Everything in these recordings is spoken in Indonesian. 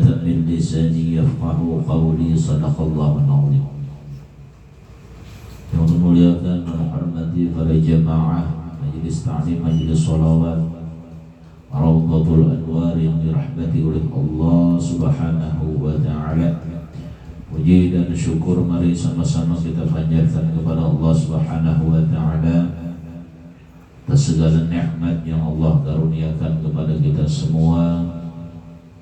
من لساني يفقه قولي صدق الله العظيم. Yang dimuliakan menghormati para jamaah majelis ta'lim, majelis sholawat Rawdatul Anwar yang dirahmati oleh Allah Subhanahu wa ta'ala. Puji dan syukur mari sama-sama kita panjatkan kepada Allah Subhanahu wa ta'ala atas segala nikmat yang Allah karuniakan kepada kita semua.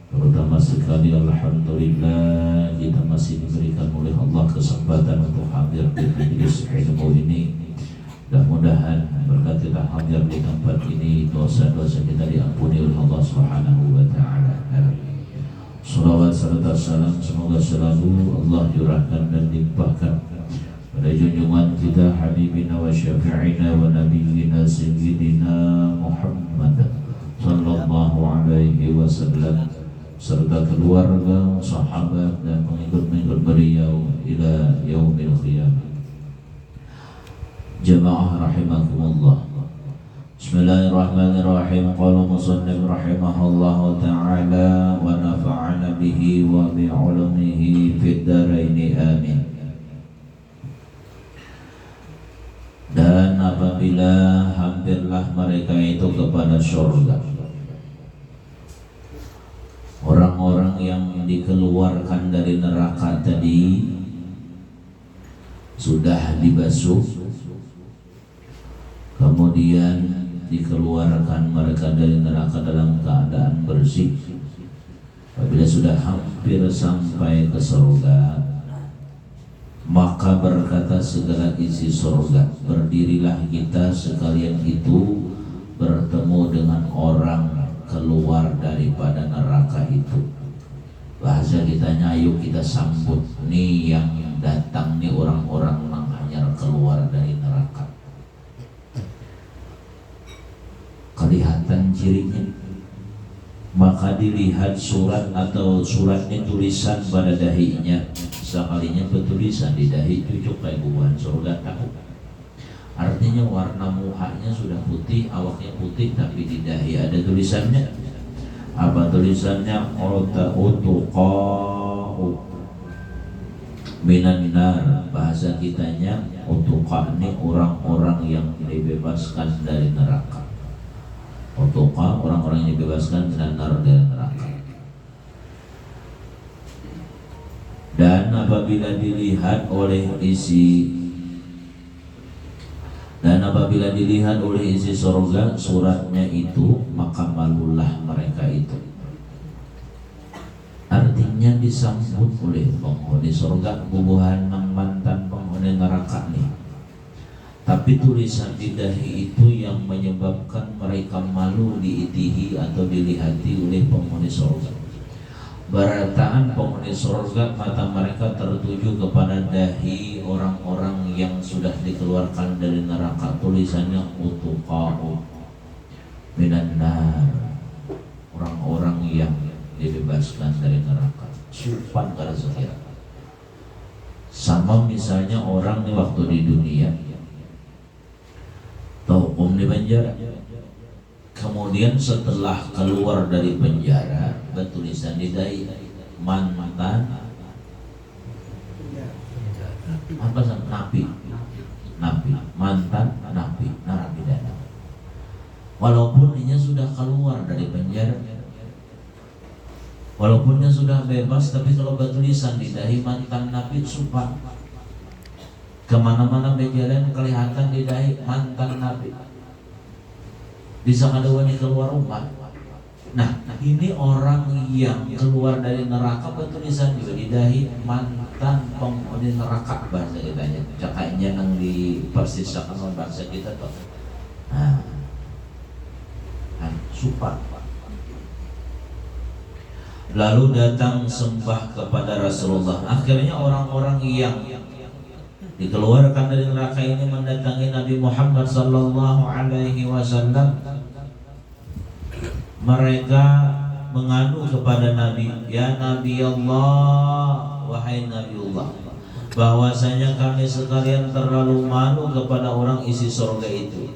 Terutama sekali alhamdulillah kita masih diberikan oleh Allah kesempatan untuk hadir di majelis ilmu ini. Mudah-mudahan berkat kita hadir di tempat ini, dosa-dosa kita diampuni oleh Allah Subhanahu wa ta'ala. Salawat serta salam semoga selalu Allah curahkan dan limpahkan pada junjungan kita habibina wa syafi'ina wa nabiyyina sayyidina Muhammad sallallahu alaihi wasallam serta keluarga, sahabat dan pengikut-pengikut beliau ila yaumil qiyamah. Jamaah rahimakumullah. Bismillahirrahmanirrahim. Qala musannif rahimahullahu ta'ala wa nafa'ana bihi wa bi 'ulumihi fid dharain amin. Dan apabila hampirlah mereka itu kepada surga, orang-orang yang dikeluarkan dari neraka tadi sudah dibasuh, kemudian dikeluarkan mereka dari neraka dalam keadaan bersih. Apabila sudah hampir sampai ke surga, maka berkata segala isi surga, berdirilah kita sekalian itu bertemu dengan orang keluar daripada neraka itu. Bahasa kitanya, ayo kita sambut nih yang datang nih orang-orang yang hanya keluar dari neraka. Kelihatan cirinya, maka dilihat surat atau suratnya tulisan pada dahinya. Sekalinya bertulisan di dahi cucuk kayak buah surga tahu. Artinya warna mukanya sudah putih, awaknya putih, tapi di dahi ada tulisannya. Apa tulisannya? Utuqa'u minan nar. Bahasa kitanya utuqa ini orang-orang yang dibebaskan dari neraka. Utuqa orang-orang yang dibebaskan dari neraka. Dan apabila dilihat oleh isi surga suratnya itu, maka malulah mereka itu. Artinya disambut oleh penghuni surga, bubuhan mantan penghuni neraka nih. Tapi tulisan di dahi itu yang menyebabkan mereka malu diitihi atau dilihati oleh penghuni surga. Barataan penghuni surga, mata mereka tertuju kepada dahi orang-orang yang sudah dikeluarkan dari neraka. Tulisannya utuqa'u minan nar, orang-orang yang dibebaskan dari neraka. Supan kada sekira. Sama misalnya orang di waktu di dunia hukum di penjara, kemudian setelah keluar dari penjara bertulisan di dahi mantan apa napi, mantan napi narapidana. Walaupun dia sudah keluar dari penjara, walaupun dia sudah bebas, tapi kalau bertulisan di dahi mantan napi, sumpah kemana-mana berjalan kelihatan di dahi mantan napi. Bisa kadang-kadang keluar rumah. Nah, ini orang yang keluar dari neraka bertulisan juga di dahi mantan penghuni neraka, bahasa kitanya. Cakainya yang dipersisakan oleh bahasa kita tuh. Nah, sumpah. Lalu datang sembah kepada Rasulullah. Akhirnya orang-orang yang dikeluarkan dari neraka ini mendatangi Nabi Muhammad sallallahu alaihi wasallam. Mereka mengadu kepada Nabi, ya Nabi Allah, wahai Nabi Allah, bahwasanya kami sekalian terlalu malu kepada orang isi surga itu.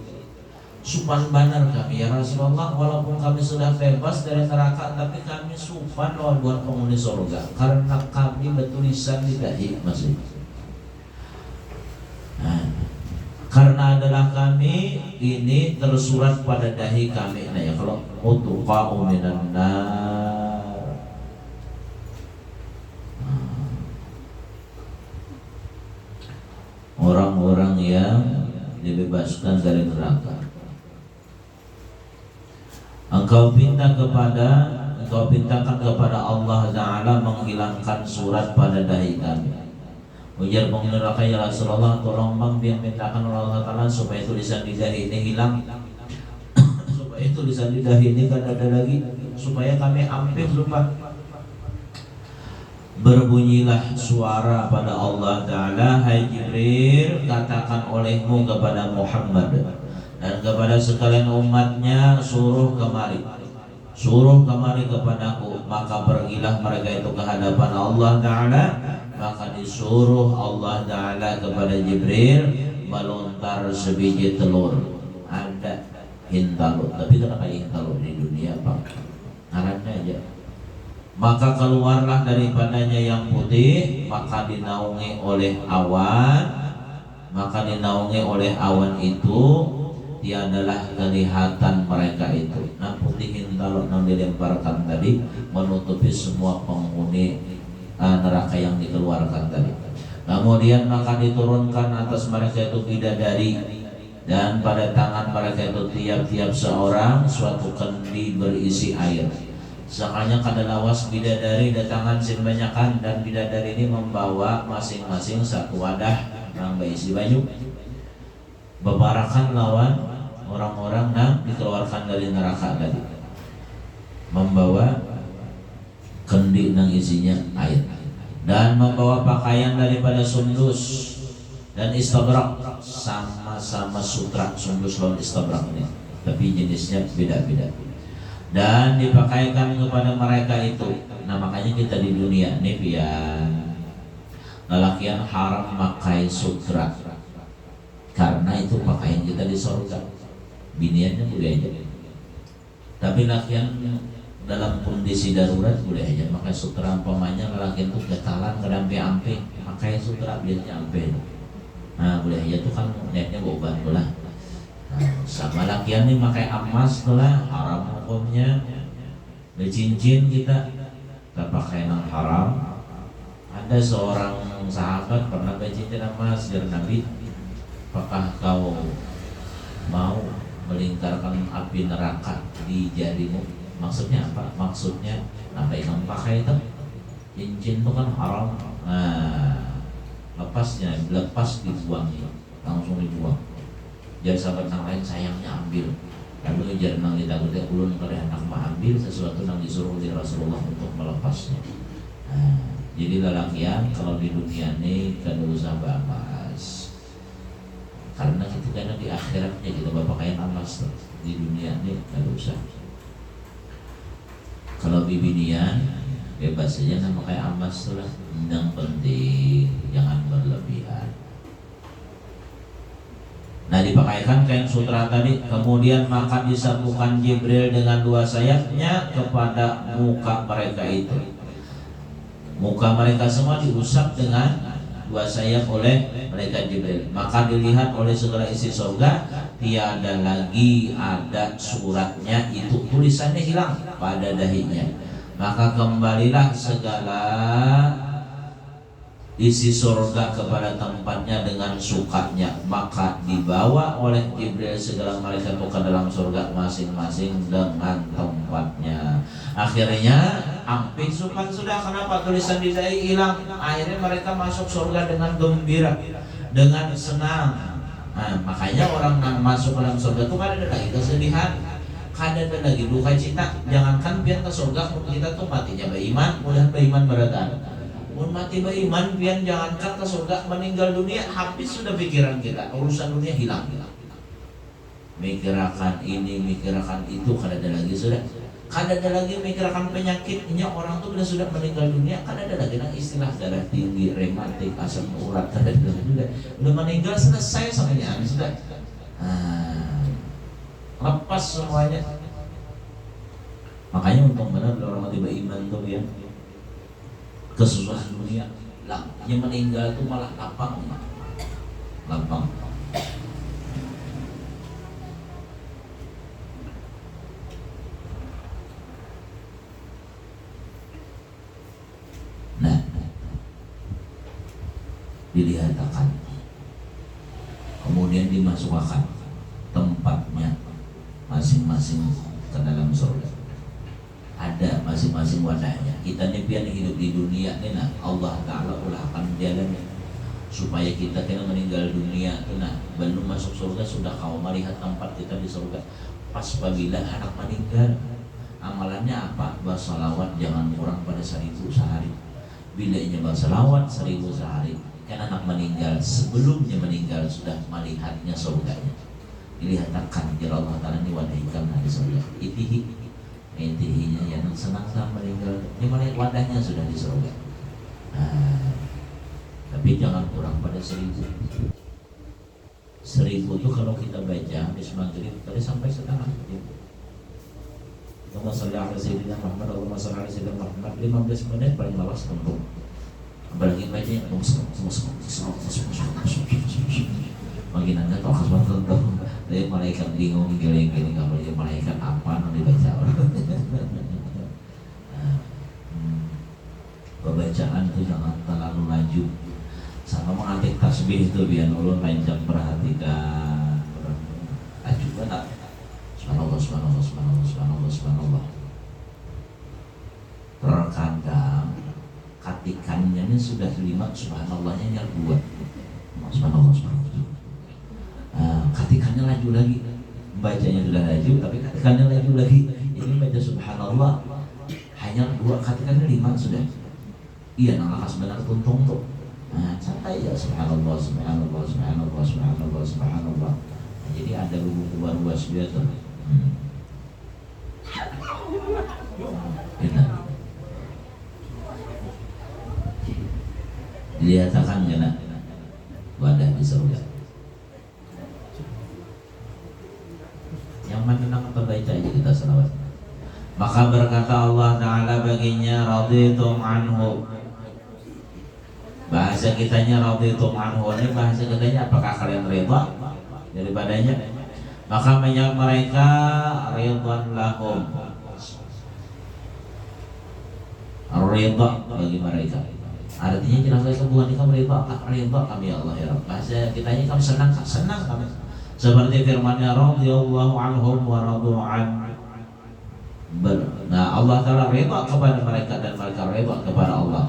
Supan benar kami ya Rasulullah, walaupun kami sudah bebas dari neraka, tapi kami supan lawan buat penghuni surga karena kami bertulisan di dahi masih. Nah, karena adalah kami ini tersurat pada dahi kami. Nah ya, kalau utqa'u minan nar, orang-orang yang dibebaskan dari neraka. Engkau pintakan kepada Allah Ta'ala menghilangkan surat pada dahi kami. Ujar penghuni neraka, ya Rasulullah, tolong bang mintakan oleh Allah Ta'ala supaya tulisan di dahi ini hilang, supaya tulisan di dahi ini kan ada lagi, supaya kami ampir lupa. Berbunyilah suara pada Allah Ta'ala, hai Jibril, katakan olehmu kepada Muhammad dan kepada sekalian umatnya, suruh kemari kepadaku. Maka pergilah mereka itu ke hadapan Allah Ta'ala. Maka disuruh Allah Ta'ala kepada Jibril melontar sebiji telur. Ada hintalut, tapi kenapa hintalut di dunia Pak? Ngarannya aja. Maka keluarlah daripadanya yang putih, maka dinaungi oleh awan itu tiadalah kelihatan mereka itu. Nah, putih hintalut yang dilemparkan tadi menutupi semua penghuni neraka yang dikeluarkan tadi. Kemudian maka diturunkan atas mereka itu bidadari, dan pada tangan mereka itu tiap-tiap seorang suatu kendi berisi air. Sekalinya kada lawas bidadari datangan sin banyakan, dan bidadari ini membawa masing-masing satu wadah yang berisi banyu. Bebarakan lawan orang-orang yang dikeluarkan dari neraka tadi, membawa kendi yang isinya air, dan membawa pakaian daripada sundus dan istabrak, sama-sama sutra. Sundus lawan istabrak ini, tapi jenisnya beda-beda, dan dipakaikan kepada mereka itu. Nah makanya kita di dunia ini pian lelakian haram pakai sutra, karena itu pakaian kita di surga. Biniannya boleh aja, tapi lakian dalam kondisi darurat boleh aja pakai sutra. Umpamanya lelakian itu getalan kedampe-ampe, pakai sutra biarnya ampe. Nah boleh aja tuh kan niatnya boban lah. Nah, sama lakian nih pakai emas tuh lah, haram hukumnya. Bercincin kita pakai yang haram. Ada seorang sahabat pernah bercincin emas dari Nabi, apakah kau mau melingkarkan api neraka di jarimu? Maksudnya apa? Maksudnya apa yang pakai itu? Cincin itu kan haram. Nah, lepas dibuang, langsung dibuang. Jadi sahabat yang lain sayangnya ambil. Lalu jarang ditakutnya ulun kalau anak mengambil sesuatu yang disuruh oleh Rasulullah untuk melepasnya. Nah, jadi lelakian kalau di dunia ini kada usah bahas, karena karena di akhiratnya kita berpakaian emas. Di dunia ini kada usah. Kalau bibinian bebas saja nama kayak emas tuh lah. Yang penting jangan berlebihan. Nah dipakaikan kain sutra tadi. Kemudian maka disambungkan Jibril dengan dua sayapnya kepada muka mereka itu. Muka mereka semua diusap dengan dua sayap oleh mereka Jibril. Maka dilihat oleh segala isi surga, tiada lagi ada suratnya itu, tulisannya hilang pada dahinya. Maka kembalilah segala isi surga kepada tempatnya dengan sukanya. Maka dibawa oleh Jibril segala malaikat ke dalam surga masing-masing dengan tempatnya. Akhirnya hampir sukan sudah, kenapa tulisan di dahi hilang. Akhirnya mereka masuk surga dengan gembira, dengan senang. Nah, makanya orang yang masuk ke dalam surga itu kan ada lagi kesedihan, kada ada lagi duka cita. Jangankan biar ke surga, kita tuh matinya beriman, mudah beriman beratan. Mun mati beriman, biar jangankan ke surga, meninggal dunia habis sudah pikiran kita, urusan dunia hilang. Mikirakan ini, mikirakan itu, kada ada lagi sudah. Kada ada lagi mikirakan penyakitnya. Orang tuh sudah meninggal dunia, kada ada lagi yang istilah darah tinggi, rematik, asam urat, kada ada lagi juga. Udah meninggal selesai semuanya sudah. lepas semuanya. Makanya untung benar orang mati beriman tuh ya, kesusahan dunia lah, yang meninggal itu malah lapang. Nah, dilihatkan, kemudian dimasukkan tempatnya masing-masing ke dalam surga. Ada masing-masing wadahnya. Kita nih pian hidup di dunia nih, nah Allah Ta'ala ulah akan jalannya supaya kita kena meninggal dunia tuh, nah belum masuk surga sudah kau melihat tempat kita di surga. Pas apabila anak meninggal, amalannya apa? Bersalawat jangan kurang pada 1000 sehari. Bilanya bersalawat 1000 sehari. Kan anak meninggal, sebelumnya meninggal sudah melihatnya surganya. Dilihatkan ya Allah Ta'ala ini wadahikam di surga. Intinya yang senang sama meninggal, ini melihat wadahnya sudah di surga. Nah, tapi jangan kurang pada 1000. 1000 itu kalau kita baca habis maghrib tadi sampai setengah jam. Allahumma sholli ala sayyidina Muhammad, Allahumma sholli ala sayyidina Muhammad, 15 menit paling lawas tentu. Apalagi bacanya makin anda toh khasmat tentu. Dari malaikat bingung gini kalau dia malaikat apa nanti dibaca orang. Pembacaan itu jangan terlalu laju. Sama mengatik tasbih itu biar ulun panjang perhatikan. Laju banget. Subhanallah. Terkadang katikannya ini sudah 5, subhanallahnya yang 2. Subhanallah. Katikannya laju lagi, bacanya sudah laju tapi katikannya laju lagi. Ini baca subhanallah hanya 2, katikannya 5 sudah. Iya, nang lakas benar tuntung tuh. Nah, santai ya, subhanallah. Nah, jadi ada buku baru wasbia tuh. Dilihatkan kena wadah di surga. Yang menenang atau baca aja kita selawat. Maka berkata Allah Ta'ala baginya, raditum anhu. Bahasa kitanya raditum anhu, ini bahasa kitanya apakah kalian rida daripadanya? Maka menjawab mereka, ridwan lahum, ridha bagi mereka. Artinya jelas mereka bukan kamu ridha kami ya Allah ya Rabb. Bahasa kitanya kamu senang kami. Seperti firman-Nya radhiyallahu anhum wa radu an. Nah, Allah Ta'ala ridha kepada mereka dan mereka ridha kepada Allah.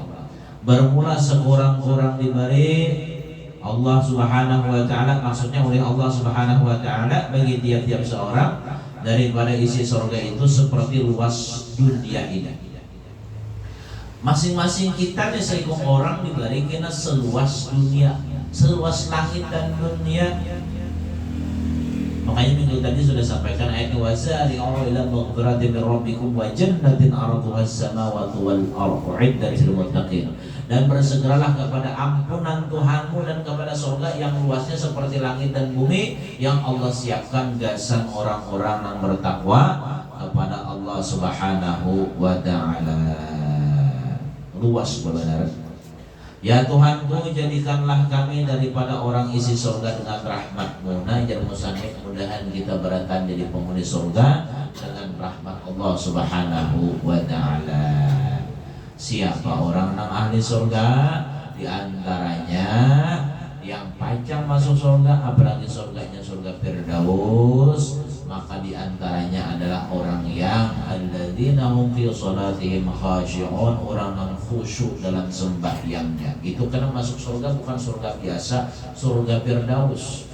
Bermula sekurang-kurang diberi Allah Subhanahu wa Ta'ala, maksudnya oleh Allah Subhanahu wa Ta'ala bagi tiap-tiap seorang daripada isi surga itu seperti luas dunia ini. Masing-masing kita nih seikung orang diberi kena seluas dunia, seluas langit dan dunia. Makanya minggu tadi sudah sampaikan ayat wasari'u ila maghfiratin min rabbikum wa jannatin 'arduha as-samawati wal ardu 'iddatil muttaqin. Dan bersegeralah kepada ampunan Tuhanmu dan kepada surga yang luasnya seperti langit dan bumi yang Allah siapkan gasan orang-orang yang bertakwa kepada Allah Subhanahu wa Ta'ala. Luas benar. Ya Tuhanku, jadikanlah kami daripada orang isi surga dengan rahmat-Mu. Nah, jar musannif, mudahan kita beratan jadi penghuni surga dengan rahmat Allah Subhanahu wa Ta'ala. Siapa orang yang ahli surga? Di antaranya yang pacang masuk surga, apalagi surganya surga Firdaus, maka di antaranya adalah orang yang alladzina hum fi salatihim khashi'un, orang yang khusyuk dalam sembahyangnya. Itu karena masuk surga bukan surga biasa, surga Firdaus.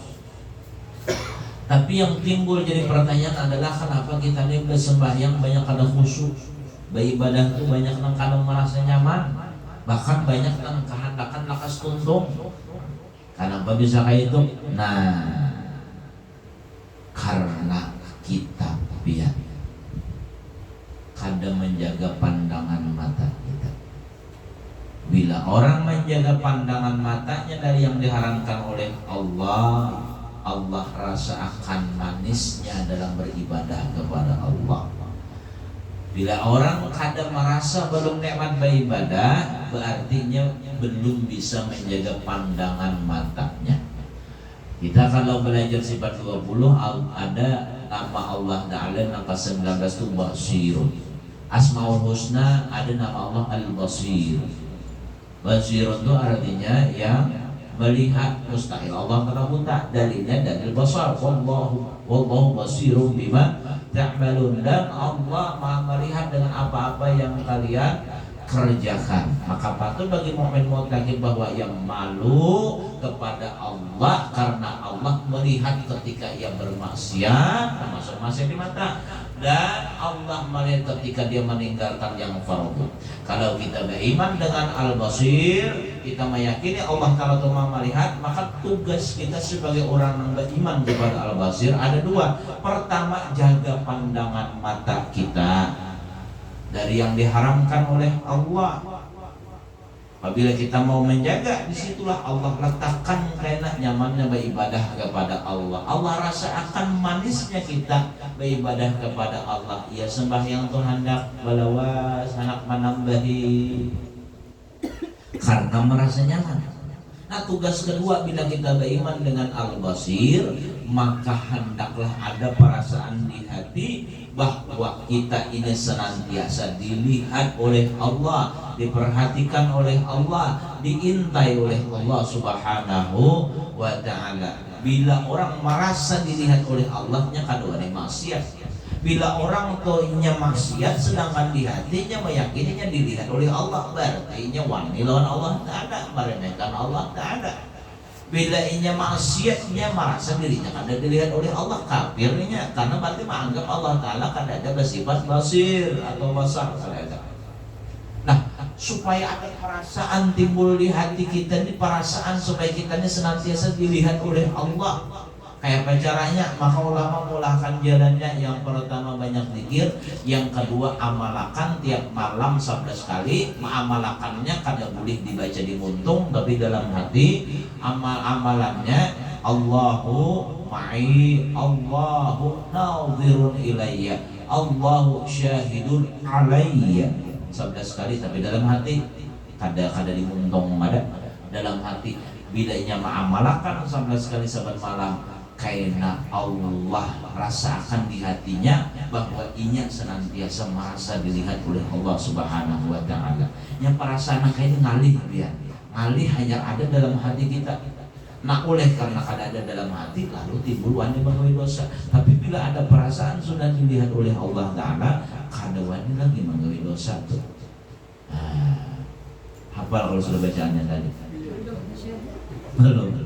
Tapi yang timbul jadi pertanyaan adalah kenapa kita ini bersembahyang banyak kada khusyuk, beribadah itu banyak yang kada merasa nyaman, bahkan banyak yang kehendakan lakas tuntung. Kenapa bisa kayak itu? Nah, karena kita biar kada menjaga pandangan mata kita. Bila orang menjaga pandangan matanya dari yang diharamkan oleh Allah, Allah rasa akan manisnya dalam beribadah kepada Allah. Bila orang kadang merasa belum nikmat beribadah, berartinya belum bisa menjaga pandangan matanya. Kita kalau belajar sifat 20 ada nama Allah Ta'ala nama 19 itu Basirun. Asmaul Husna ada nama Allah Al-Basir. Basirun itu artinya yang melihat, mustahil Allah Ta'ala buta. Dalilnya dalil basar. Wallahu basirun bima ta'malun. Dan Allah Maha melihat dengan apa-apa yang kalian kerjakan. Maka patut bagi mukmin muttaqin bahwa yang malu kepada Allah karena Allah melihat ketika ia bermaksiat, termasuk maksiat di mata, dan Allah melihat ketika dia meninggalkan yang fardu. Kalau kita beriman dengan Al-Basir, kita meyakini Allah Ta'ala itu Maha melihat, maka tugas kita sebagai orang yang beriman kepada Al-Basir ada dua. Pertama, jaga pandangan mata kita dari yang diharamkan oleh Allah. Apabila kita mau menjaga, disitulah Allah letakkan kainak nyamannya beribadah kepada Allah. Allah rasa akan manisnya kita beribadah kepada Allah. Ya sembahyang tu hendak balawas, hendak menambahi karena merasa nyaman. Nah, tugas kedua bila kita beriman dengan Al-Basir, maka hendaklah ada perasaan di hati bahwa kita ini senantiasa dilihat oleh Allah, diperhatikan oleh Allah, diintai oleh Allah Subhanahu wa Ta'ala. Bila orang merasa dilihat oleh Allahnya kaduane maksiat. Bila orang toinya maksiat sedangkan di hatinya meyakininya dilihat oleh Allah, berarti nya wani lawan Allah Ta'ala, meremehkan Allah Ta'ala. Bila inya maksiatnya merasa dirinya kada dilihat oleh Allah, kafirnya, karena berarti menganggap Allah Ta'ala kada ada bersifat basir atau basar. Nah, supaya ada perasaan timbul di hati kita ini, perasaan supaya kita ini senantiasa dilihat oleh Allah. Kayak apa caranya? Maka ulama mulahkan jalannya. Yang pertama banyak zikir, yang kedua amalakan tiap malam 11 kali. Amalakannya kada boleh dibaca di muntung, tapi dalam hati. Amalannya Allahu ma'i, Allahu nazirun ilayya, Allahu syahidun alayya. 11 kali tapi dalam hati, kada di muntung, ada dalam hati. Bila nya ma'amalakan 11 kali saban malam, karena Allah rasakan di hatinya bahwa inya senantiasa merasa dilihat oleh Allah Subhanahu wa Ta'ala. Yang perasaan kayak ngalih dia, ngalih hanya ada dalam hati kita. Nah, oleh karena ada dalam hati lalu timbul wani mengawi dosa. Tapi bila ada perasaan sudah dilihat oleh Allah Ta'ala, kada wani lagi mengawi dosa tuh. Hafal kalau sudah bacaannya tadi? Belum.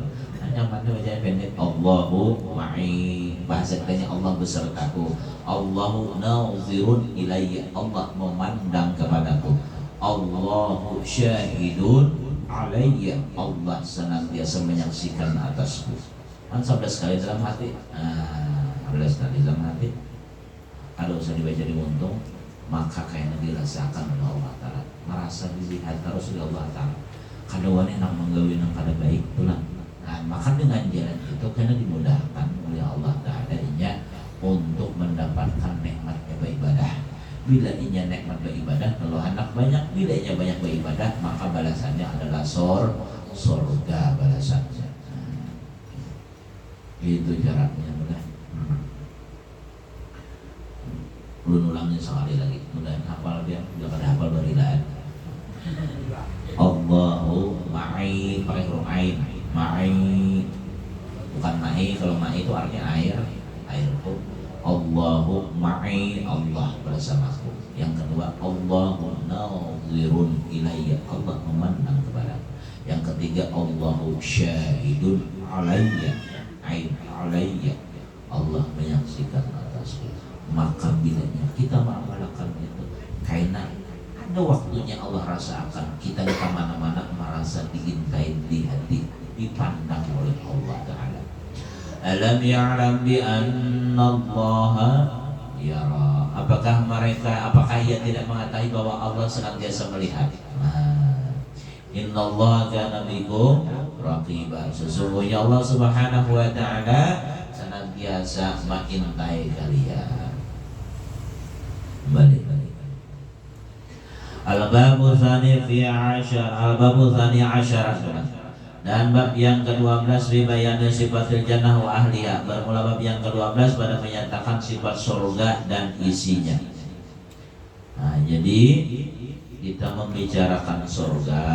Yang mana bacaan pendek, Allahu ma'i, bahasa katanya Allah besertaku, Allahu nazirun ilayya, Allah memandang kepadaku, Allahu syahidun alayya, Allah senantiasa menyaksikan atasku. Kan 11 kali dalam hati, 11 kali dalam hati, kalau usah dibaca di muntung, maka kayaknya dirasakan oleh Allah Ta'ala, merasa dilihat terus oleh Allah Ta'ala. Kadang enak menggawi yang kada baik tulang. Nah, maka dengan jalan itu karena dimudahkan oleh Allah Ta'ala untuk mendapatkan nikmat beribadah. Bila inya nikmat beribadah, kalau anak banyak, bila inya banyak beribadah, maka balasannya adalah surga balasannya. Itu jaraknya mudah. Belum ulangnya sekali lagi, mudah hafal dia, jangan hafal berilaan. Allahu ma'i, pakai huruf ain. Ma'i, bukan ma'i. Kalau ma'i itu artinya air itu. Allahu ma'i, Allah bersamaku. Yang kedua, Allahu nazirun ilayya, Allah memandang kepadaku. Yang ketiga, Allahu syahidun alayya, alayya, Allah menyaksikan atasku. Maka bilanya kita mengamalkan itu, karena ada waktunya Allah rasakan kita di mana-mana merasa diintai di hati, dipandang oleh Allah Ta'ala. Alam ya'lam bi anna Allah yara. Apakah ia tidak mengetahui bahwa Allah senantiasa melihat? Innallaha kana bikum raqiba. Sesungguhnya Allah Subhanahu wa taala senantiasa mengintai kalian. Balik. Al-babu tsani fi 'ashar, al-babu tsani 'ashar. Dan bab yang ke-12 ribayana sifatil jannah wa ahliha. Bermula bab yang ke-12 pada menyatakan sifat surga dan isinya. Nah, jadi kita membicarakan surga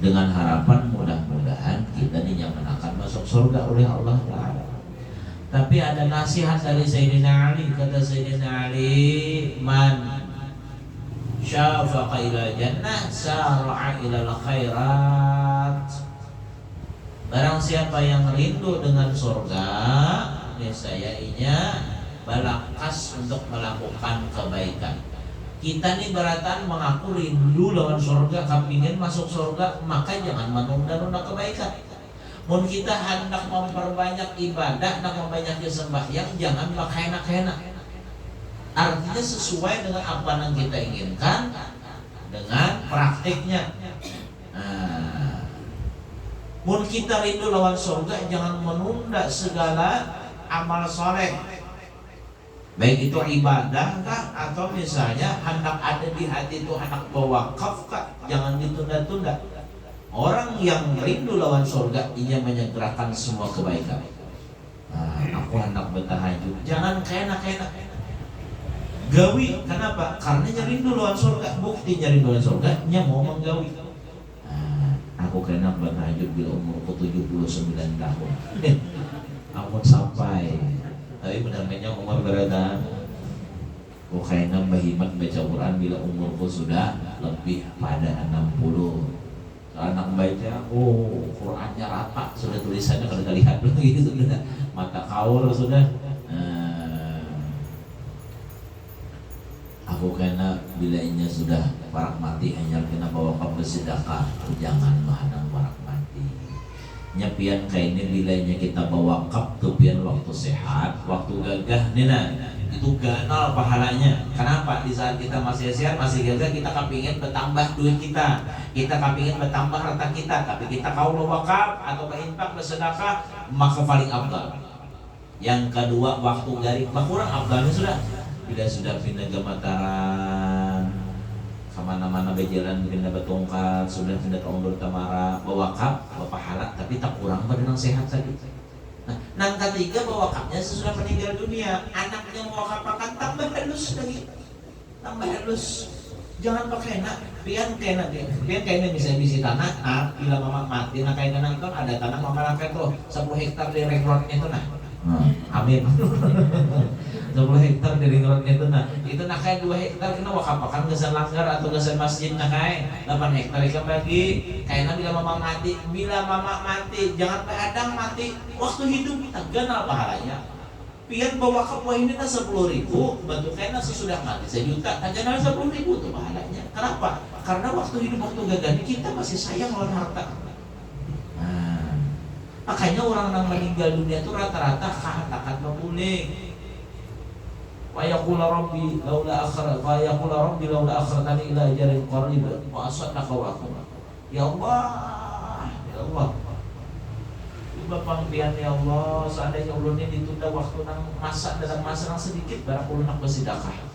dengan harapan mudah-mudahan kita dinyaman akan masuk surga oleh Allah Ta'ala. Tapi ada nasihat dari Sayyidina Ali. Kata Sayyidina Ali, man syafaqa ila jannah sar'a ila khairat. Barang siapa yang rindu dengan surga, niscayanya balakas untuk melakukan kebaikan. Kita nih beratan mengaku rindu lawan surga, kepingin masuk surga, maka jangan menunda-nunda kebaikan. Mun kita hendak memperbanyak ibadah, hendak memperbanyak sembahyang, jangan enak-enak. Artinya sesuai dengan apa yang kita inginkan dengan praktiknya. Mun kita rindu lawan surga, jangan menunda segala amal soleh, baik itu ibadah kah atau misalnya hendak ada di hati itu hendak berwakaf kah, jangan ditunda-tunda. Orang yang rindu lawan surga, ia menyegerakan semua kebaikan. Aku hendak bertahajud, jangan enak-enak. Gawi, kenapa? Karena nyerindu lawan surga. Bukti nyerindu lawan surga, nya mau menggawi. Aku kena bertahajud bila umurku 79 tahun. Ampun sampai. Tapi benar-benar umur berada. Aku kena bahimat baca Quran bila umurku sudah lebih pada 60. Anak baca, Qurannya rata, sudah tulisannya kalau kita lihat gitu sudah. Mata kaur sudah. Aku kena bilainya sudah parak mati hanya kena bawa ke sedekah, jangan mahadang parak mati. Nyapian kainnya bilainya kita bawa kap tupian waktu sehat, waktu gagah nina itu ganal pahalanya. Kenapa? Di saat kita masih sehat, masih gagah, kita kepingin bertambah duit kita kepingin bertambah harta kita, tapi kita kau wakaf atau berinfak bersedekah, maka paling afdal. Yang kedua waktu garing, kurang afdalnya sudah. Bila sudah pindah ke Mataram, kemana-mana berjalan pindah betongkat, sudah pindah ke Undur Tamara, bawakap, pahala, tapi tak kurang pada sehat saja. Nah, ketiga bawakapnya sesudah meninggal dunia, anaknya bawakap akan tambah halus lagi, tambah halus. Jangan pakai enak, pian kena bisa tanah. Bila mama mati, nak kena nonton ada tanah mama rakyat tuh 10 hektar di ringrotnya itu amin. 10 hektar dari ringrotnya itu nak kayak 2 hektar kena wakapakan gesan langgar atau gesan masjid nak kayak 8 hektar ikan bagi kayaknya bila mama mati jangan adang mati waktu hidup kita ganal pahalanya. Pian bawa ke poin ini 10.000, bantu kayaknya sesudah mati 1 juta, ganal 10.000 tuh pahalanya. Kenapa? Karena waktu hidup waktu gagah kita masih sayang lawan harta. Makanya orang yang meninggal dunia itu rata-rata katakan memulih. Wa yaqulu rabbi laula akhartani ila ajalin qarib wa asaddaqa wa aqum. Ya Allah. Bapak pian ya Allah, seandainya ulun ini ditunda waktu nang dalam masa yang sedikit barang ulun nak bersedekah.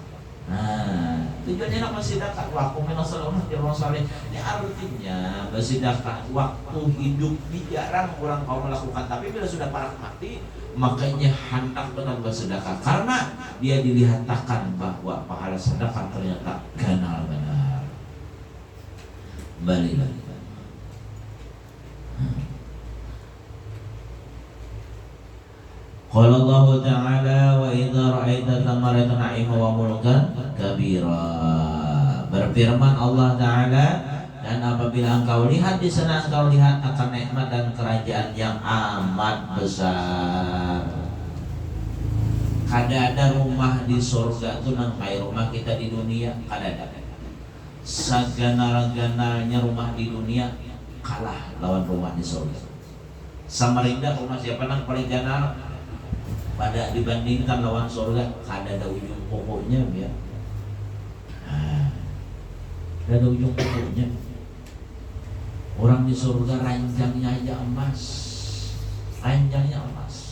Tujuannya nak bersedekah, wa aqum min as-salawat ya Rasulullah. Ini artinya bersedekah waktu hidup jarang orang kau melakukan, tapi bila sudah parah mati makanya hendak benar bersedekah karena dia dilihatkan bahwa pahala sedekah ternyata ganal benar. Balik. Qala Allah Ta'ala wa idza ra'aita thamaratan 'aima wa mulkan kabira. Berfirman Allah Ta'ala, dan apabila engkau lihat di sana engkau lihat akan nikmat dan kerajaan yang amat besar. Kada ada rumah di surga itu nang kayak rumah kita di dunia, kada ada. Saganal-ganalnya rumah di dunia kalah lawan rumah di surga. Samarinda rumah siapa nang paling ganal? Pada dibandingkan lawan surga kada ada ujung pokoknya ya. dan ada ujung-ujungnya. Orang di surga ranjangnya aja emas, ranjangnya emas.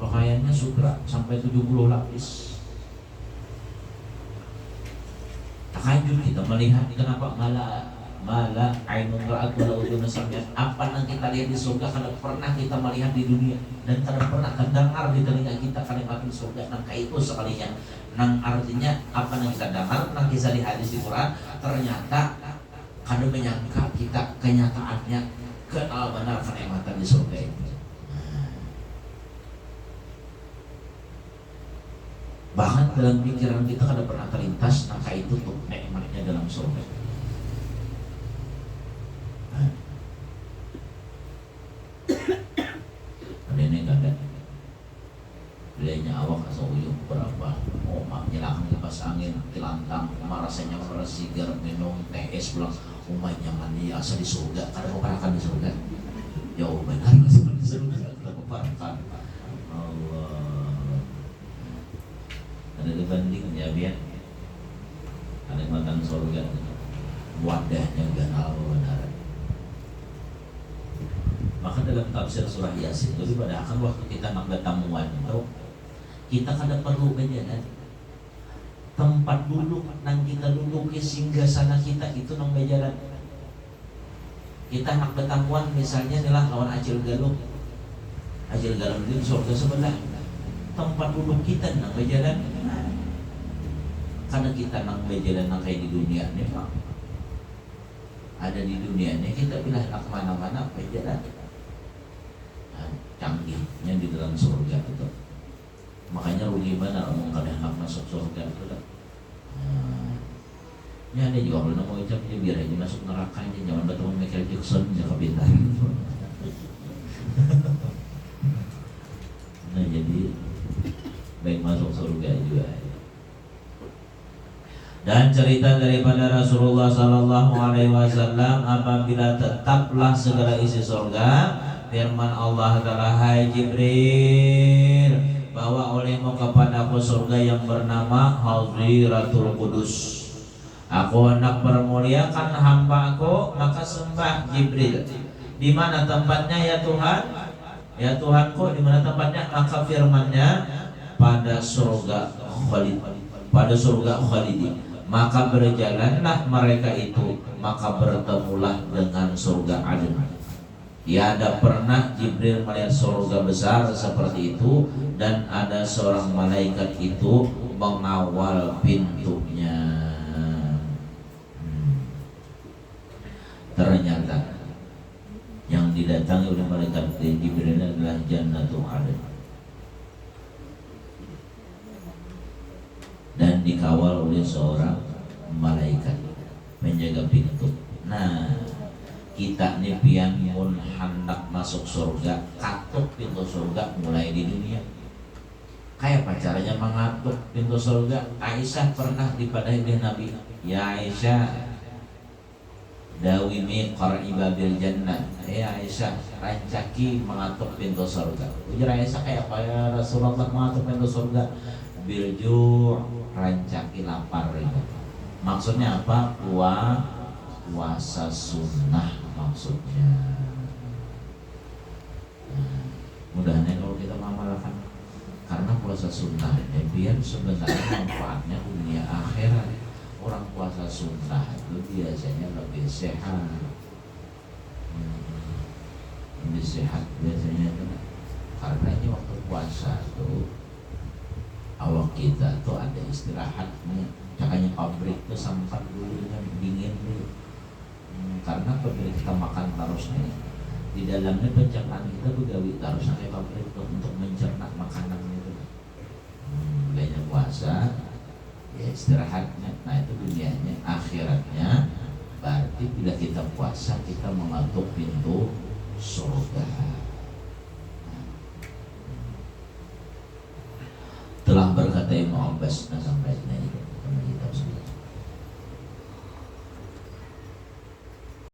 Pakaiannya sutra sampai 70 lapis. Takjub kita melihat kenapa mala ainun ra'at wala udhun sami'at. Apa yang kita lihat di surga karena pernah kita melihat di dunia, dan karena pernah terdengar di telinga kita kalimat di surga. Nang itu sekalinya nang artinya apa yang kita dengar, nang kisah di hadis di Quran, ternyata kada menyangka kita kenyataannya kenal benar kenikmatan di surga itu. Bahkan dalam pikiran kita kada pernah terlintas nangka itu tuh nikmatnya dalam surga. Ada ini kada bedanya awak asal uyuh berapa. Oh mak nyalakan kipas angin tilantang, rasanya bersigar minum teh es pulang. Umanya mandi asal di surga, kada keparakan di surga. Jauh benar asal di surga kada keparakan. Allah. Ada dibanding ya biar ada makan surga, wadahnya ganal benar. Maka dalam tafsir surah Yasin itu pada akan waktu kita nak bertamuan itu kita kada perlu bejalan tempat duduk nang kita duduk singgah sana kita itu nang bejalan. Kita nak bertamuan misalnya inilah lawan Acil Galung di surga sebelah. Tempat duduk kita nang berjalan, karena kita nang berjalan nang kayak di dunia nih Pak. Ada di dunia nih kita pilih nak mana-mana berjalan. Canggihnya di dalam surga itu. Makanya rugi benar omong kada nak masuk surga itu dah. Ya ada juga kalau mau ucap dia biar aja masuk neraka aja, jangan bertemu Michael Jackson jangan pintar. Nah jadi baik masuk surga juga. Dan cerita daripada Rasulullah Sallallahu Alaihi Wasallam apabila tetaplah segala isi surga, firman Allah Taala, hai Jibril, bawa olehmu kepadaku surga yang bernama Hadiratul Qudus. Aku hendak permuliakan hamba-Ku, maka sembah Jibril. Di mana tempatnya ya Tuhan? Ya Tuhanku, di mana tempatnya? Maka firman-Nya pada surga Khalid, pada surga Khalidi. Maka berjalanlah mereka itu, maka bertemulah dengan surga Aden. Tiada pernah Jibril melihat surga besar seperti itu, dan ada seorang malaikat itu mengawal pintunya. Ternyata yang didatangi oleh malaikat Jibril adalah Jannatul Aden, dan dikawal oleh seorang malaikat menjaga pintu. Nah, kita nih pian mun hendak masuk surga, katuk pintu surga mulai di dunia. Kayak apa caranya mengatuk pintu surga? Aisyah pernah dipadahi oleh Nabi. Ya Aisyah, dawimi qar'i babil jannah. Ya Aisyah, rancaki mengatuk pintu surga. Ujar Aisyah, kayak apa ya Rasulullah mengatuk pintu surga? Bilju, rancaki lapar itu. Maksudnya apa? Puasa sunnah maksudnya. Mudah-mudahan kalau kita mengamalkan, karena puasa sunnah biar sebenarnya manfaatnya dunia akhirat. Orang puasa sunnah itu biasanya lebih sehat, lebih sehat biasanya itu. Karena ini waktu puasa tuh awak kita tuh ada istirahatnya. Makanya pabrik tuh sempat dulu dengan dingin dulu. Karena pabrik kita makan terus nih, di dalamnya pencernaan kita begawi terus sampai pabrik tuh untuk mencerna makanan itu. Banyak puasa, ya istirahatnya. Nah itu dunianya, akhiratnya. Berarti bila kita puasa kita mengatuk pintu surga. Telah berkata Ibnu Abbas,